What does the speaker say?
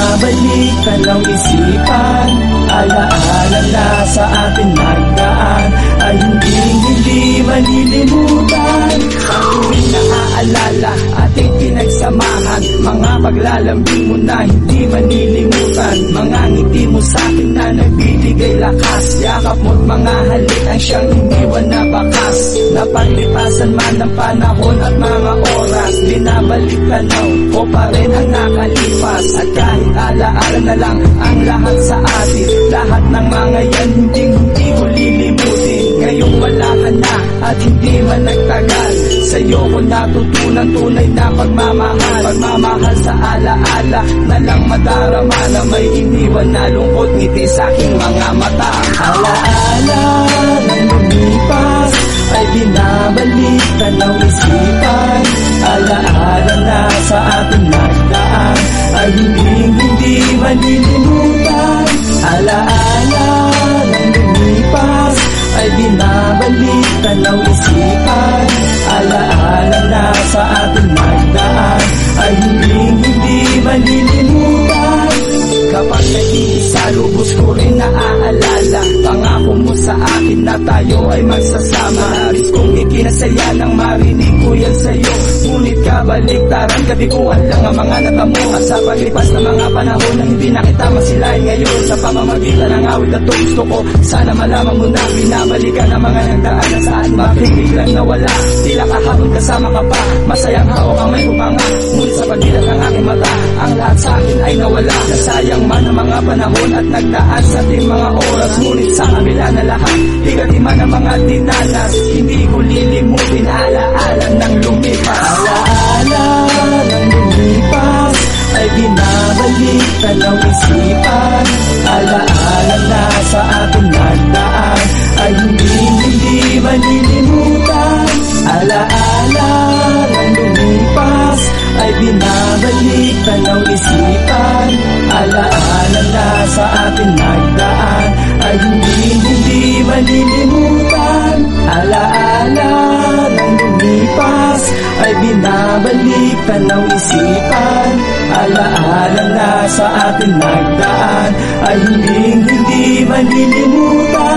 binabalik tanaw isipan. Alaala na sa atin nagdaan ay hindi malilimutan. Ang tuwing naaalala ating pinagsamahan, mga paglalambing mo na hindi manilimutan. Mga ngiti mo sa'kin na nagbibigay lakas, yakap mo't mga halik ang siyang iniwan na bakas. Napaglipasan man ng panahon at mga oras, binabalik tanaw ko pa rin ang nakalipas. At kahit alaala na lang ang lahat sa atin, lahat ng mga yan hindi ko lilimutin. Ngayong wala ka na at hindi man nagtagal, sa'yo ko natutunan tunay na pagmamahal. Pagmamahal sa alaala na lang madarama, na may iniwan na lungkot ngiti sa'king mga mata. Alaala ng lumipas ay binabalik tanaw isipan. Alaala na sa ating nagdaan ay hindi malilimutan. Alaala ng lumipas ay binabalik tanaw isipan. Alaala na sa ating nagdaan ay hindi malilimutan. Kapag nag-iisa, lubos ko rin naaalala pangako mo sa akin na tayo ay magsasama. Nais kong ikinasaya nang marinig ko yan sa'yo, ngunit kabaliktaran, kabiguan lang ang mga natamo. At sa paglipas ng mga panahon na hindi na kita masilayan ngayon, sa pamamagitan ng awit at gusto ko sana malaman mo na binabalikan ang mga nagdaan na saan bakit biglang nawala. Tila kahapon kasama ka pa, masayang hawak ang may kumanga, ngunit sa pagitan ng aking mata ang lahat sa akin ay nawala. Nasayang man ang mga panahon at nagdaan sa ating mga oras, ngunit sa kabila na lahat, bigat man ang mga dinanas, hindi ko lilimutin. Alaala ng lumipas. Alaala ng lumipas ay binabalik tanaw isipan. Alaala na sa ating nagdaan ay hindi malilimutan. Alaala ng lumipas ay binabalik tanaw isipan. Alaala na sa ating nagdaan ay hindi malilimutan. Alaala ng lumipas ay binabalik tanaw isipan. Alaala na sa ating nagdaan ay hindi malilimutan.